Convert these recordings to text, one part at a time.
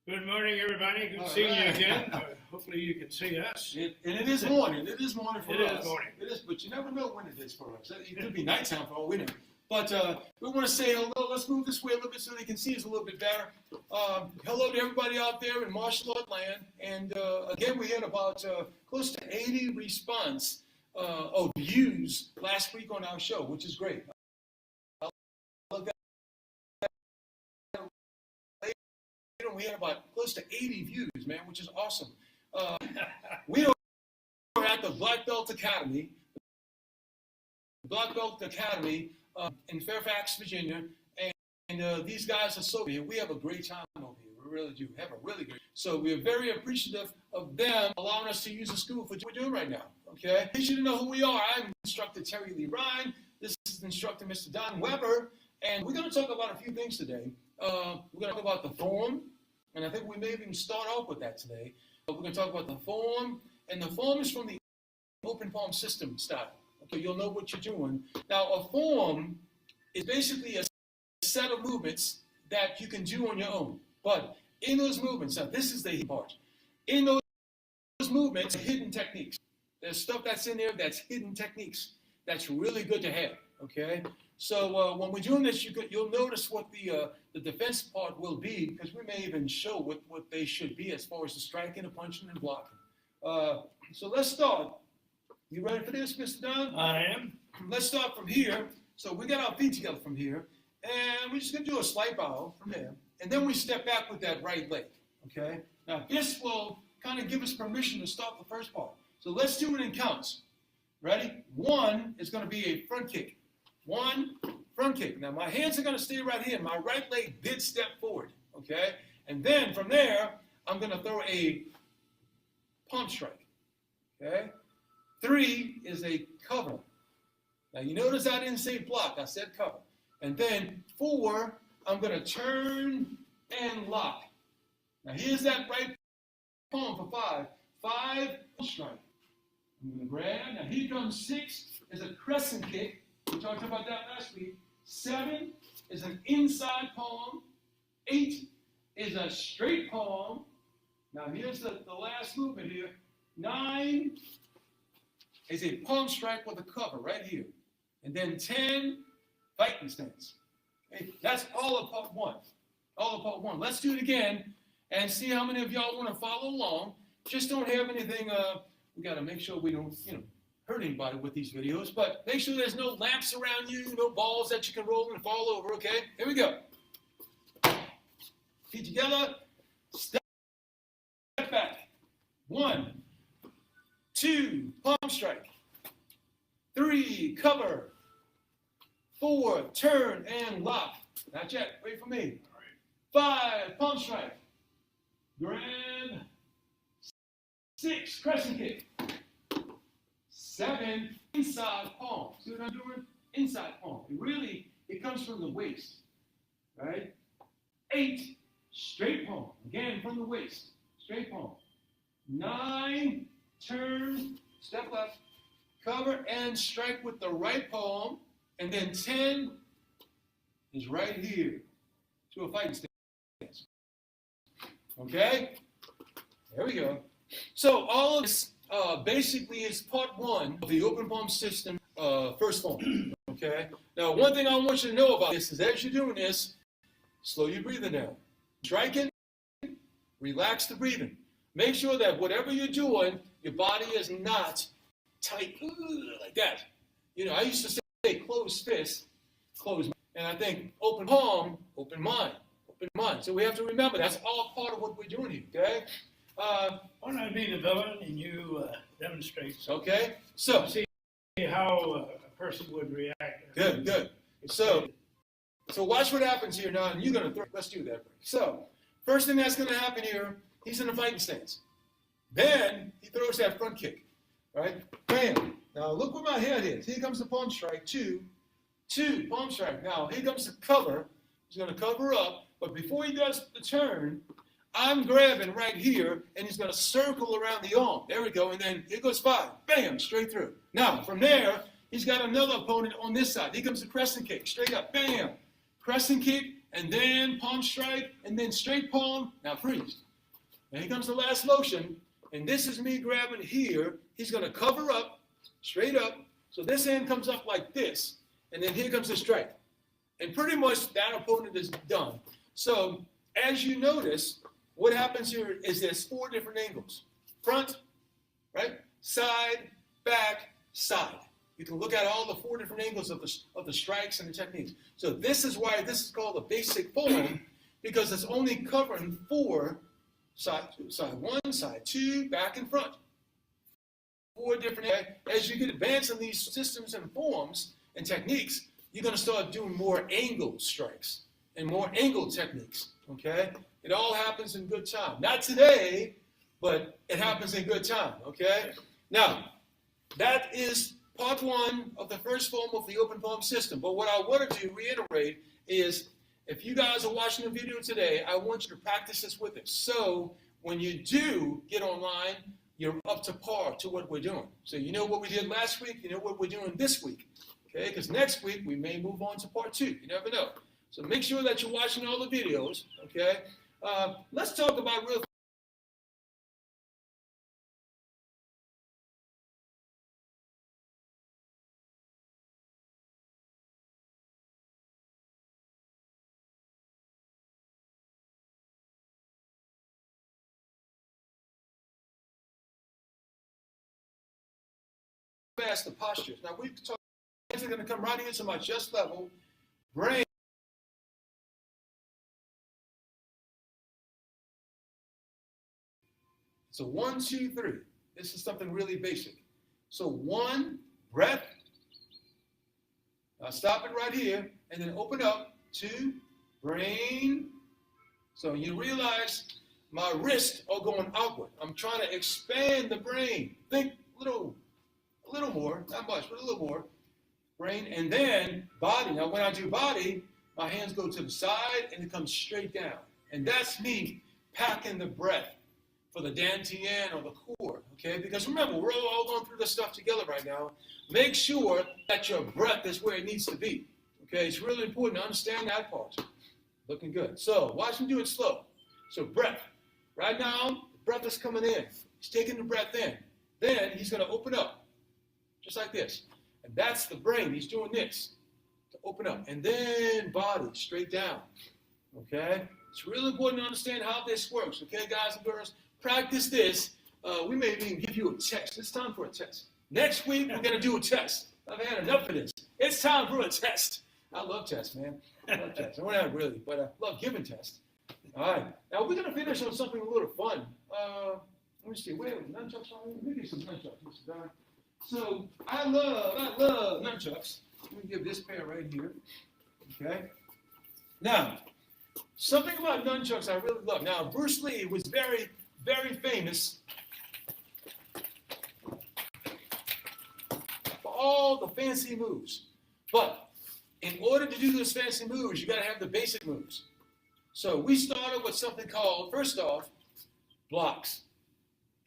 Good morning, everybody. Good seeing you again. Hopefully you can see us. And it is morning. It is morning for us. It is morning. It is, but you never know when it is for us. It could be nighttime for all we know. But we want to say hello. Let's move this way a little bit so they can see us a little bit better. Hello to everybody out there in martial art land. And again, we had about close to 80 response of views last week on our show, which is great. We had about close to 80 views, man, which is awesome. We are at the Black Belt Academy, in Fairfax, Virginia, and these guys are so here. We have a great time over here. We really do have a really great. So we are very appreciative of them allowing us to use the school for what we're doing right now. Okay, I need you to know who we are. I'm Instructor Terry Lee Ryan. This is Instructor Mr. Don Weber, and we're going to talk about a few things today. We're going to talk about the form. And I think we may even start off with that today. But we're going to talk about the form, and the form is from the open palm system style. Okay, you'll know what you're doing. Now, a form is basically a set of movements that you can do on your own. But in those movements, now this is the part. In those movements, hidden techniques. There's stuff that's in there that's hidden techniques. That's really good to have. Okay. So when we're doing this, you'll notice what the defense part will be, because we may even show what they should be as far as the striking, the punching, and blocking. So let's start. You ready for this, Mr. Don? I am. Let's start from here. So we got our feet together from here, and we're just going to do a slight bow from there. And then we step back with that right leg, okay? Now, this will kind of give us permission to start the first part. So let's do it in counts. Ready? One is going to be a front kick. One, front kick. Now, my hands are going to stay right here. My right leg did step forward, okay? And then from there, I'm going to throw a palm strike, okay? 3 is a cover. Now, you notice I didn't say block. I said cover. And then 4, I'm going to turn and lock. Now, here's that right palm for 5. 5, strike. I'm going to grab. Now, here comes 6 is a crescent kick. We talked about that last week. 7 is an inside palm. 8 is a straight palm. Now here's the last movement here. 9 is a palm strike with a cover right here. And then 10, fighting stance. Okay? That's all of part 1. All of part 1. Let's do it again and see how many of y'all want to follow along. Just don't have anything, we got to make sure we don't, hurt anybody with these videos, but make sure there's no lamps around you, no balls that you can roll and fall over, okay? Here we go. Feet together, step back. 1, 2, palm strike. 3, cover. 4, turn and lock. Not yet, wait for me. 5, palm strike. Grab. 6, crescent kick. 7, inside palm. See what I'm doing? Inside palm. It comes from the waist, right? 8, straight palm. Again, from the waist. Straight palm. 9, turn, step left, cover, and strike with the right palm. And then 10 is right here to a fighting stance. Okay? There we go. So all of this basically is part 1 of the open palm system first form. Okay? Now, one thing I want you to know about this is as you're doing this, slow your breathing down. Striking, relax the breathing. Make sure that whatever you're doing, your body is not tight like that. I used to say closed fist, closed mind. And I think open palm, open mind, open mind. So we have to remember that's all part of what we're doing here, okay? Why don't I be the villain and you demonstrate? Okay, so see how a person would react. Good. So watch what happens here now, and you're gonna throw. Let's do that. So first thing that's gonna happen here, he's in a fighting stance. Then he throws that front kick, right? Bam. Now look where my head is. Here comes the palm strike. 2, palm strike. Now here comes the cover. He's gonna cover up, but before he does the turn, I'm grabbing right here, and he's going to circle around the arm. There we go, and then here goes 5. Bam, straight through. Now, from there, he's got another opponent on this side. Here comes the crescent kick, straight up, bam. Crescent kick, and then palm strike, and then straight palm. Now freeze. Now here comes the last motion, and this is me grabbing here. He's going to cover up, straight up, so this hand comes up like this, and then here comes the strike. And pretty much that opponent is done. So as you notice, what happens here is there's 4 different angles. Front, right, side, back, side. You can look at all the 4 different angles of the strikes and the techniques. So this is why this is called a basic form, because it's only covering 4, side 1, side 2, back and front. 4 different, as you get advanced in these systems and forms and techniques, you're going to start doing more angled strikes and more angled techniques, okay? It all happens in good time. Not today, but it happens in good time, okay? Now, that is part 1 of the first form of the open palm system. But what I wanted to reiterate is, if you guys are watching the video today, I want you to practice this with us. So when you do get online, you're up to par to what we're doing. So you know what we did last week, you know what we're doing this week. Okay, because next week we may move on to part 2. You never know. So make sure that you're watching all the videos. Okay, let's talk about real. Fast the postures. Now we talk. Hands are going to come right into my chest level, brain. So 1, 2, 3. This is something really basic. So 1, breath. Now stop it right here, and then open up. 2, brain. So you realize my wrists are going outward. I'm trying to expand the brain. Think a little more, not much, but a little more. Brain, and then body. Now when I do body, my hands go to the side and it comes straight down. And that's me packing the breath for the dantian or the core, okay? Because remember, we're all going through this stuff together right now. Make sure that your breath is where it needs to be, okay? It's really important to understand that part. Looking good. So watch me do it slow. So breath. Right now, the breath is coming in. He's taking the breath in. Then he's going to open up, just like this. And that's the brain. He's doing this to open up. And then body, straight down. Okay? It's really important to understand how this works. Okay, guys and girls? Practice this. We may even give you a test. It's time for a test. Next week, we're going to do a test. I've had enough of this. It's time for a test. I love tests, man. I love tests. I don't really, but I love giving tests. All right. Now, we're going to finish on something a little fun. Let me see. Where are the nunchucks? Let me get some nunchucks, Mr. Don. So I love nunchucks. Let me give this pair right here. Okay. Now, something about nunchucks I really love. Now, Bruce Lee was very, very famous for all the fancy moves. But in order to do those fancy moves, you got to have the basic moves. So we started with something called, first off, blocks.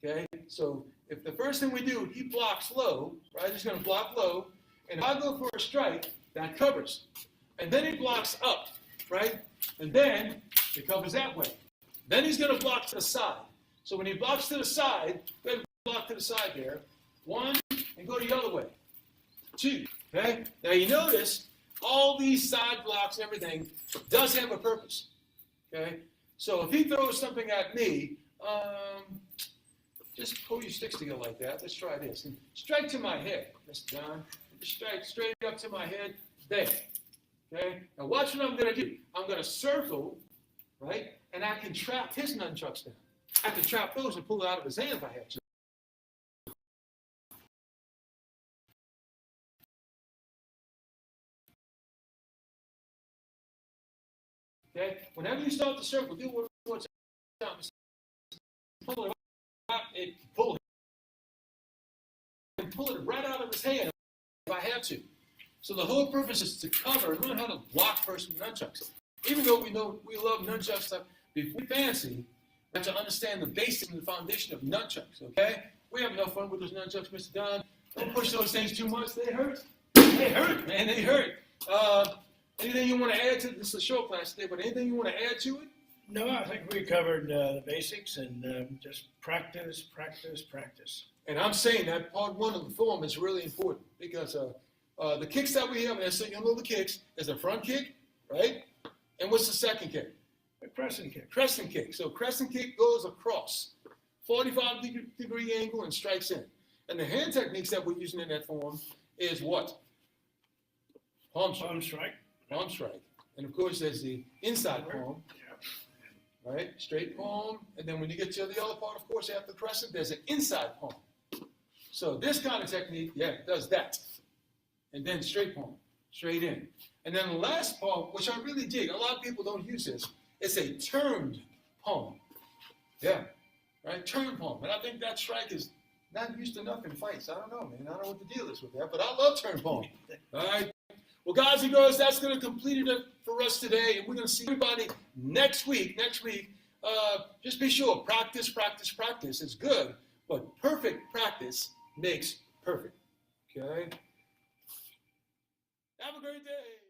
Okay. So if the first thing we do, he blocks low, right? He's going to block low. And if I go for a strike, that covers. And then he blocks up, right? And then it covers that way. Then he's going to block to the side. So when he blocks to the side, go ahead and block to the side there. 1, and go the other way. 2, okay? Now you notice all these side blocks and everything does have a purpose, okay? So if he throws something at me, just pull your sticks together like that. Let's try this. And strike to my head, Mr. John. Just strike straight up to my head. There. Okay? Now watch what I'm going to do. I'm going to circle, right? And I can trap his nunchucks down. I can trap those and pull it out of his hand if I have to. Okay? Whenever you start the circle, do one more time. Pull it out and pull it. And pull it right out of his hand if I have to. So the whole purpose is to cover and learn how to block first with nunchucks. Even though we love nunchuck stuff, before we fancy, we have to understand the basics and the foundation of nunchucks, okay? We have no fun with those nunchucks, Mr. Don. Don't push those things too much. They hurt. They hurt, man. They hurt. Anything you want to add to this? Is a short class today, but anything you want to add to it? No, I think we covered the basics and just practice, practice, practice. And I'm saying that part one of the form is really important because the kicks that we have, and so you know the kicks, is a front kick, right? And what's the second kick? A crescent kick. Crescent kick. So crescent kick goes across, 45-degree angle and strikes in. And the hand techniques that we're using in that form is what? Palm strike. Palm strike. Palm strike. And of course, there's the inside palm, right? Straight palm. And then when you get to the other part, of course, after the crescent, there's an inside palm. So this kind of technique, does that. And then straight palm, straight in. And then the last palm, which I really dig, a lot of people don't use this, it's a turned palm. Yeah, right? Turned palm. And I think that strike is not used enough in fights. I don't know, man. I don't know what the deal is with that, but I love turned palm. All right? Well, guys and girls, that's going to complete it for us today. And we're going to see everybody next week. Just be sure, practice, practice, practice is good, but perfect practice makes perfect. Okay? Have a great day.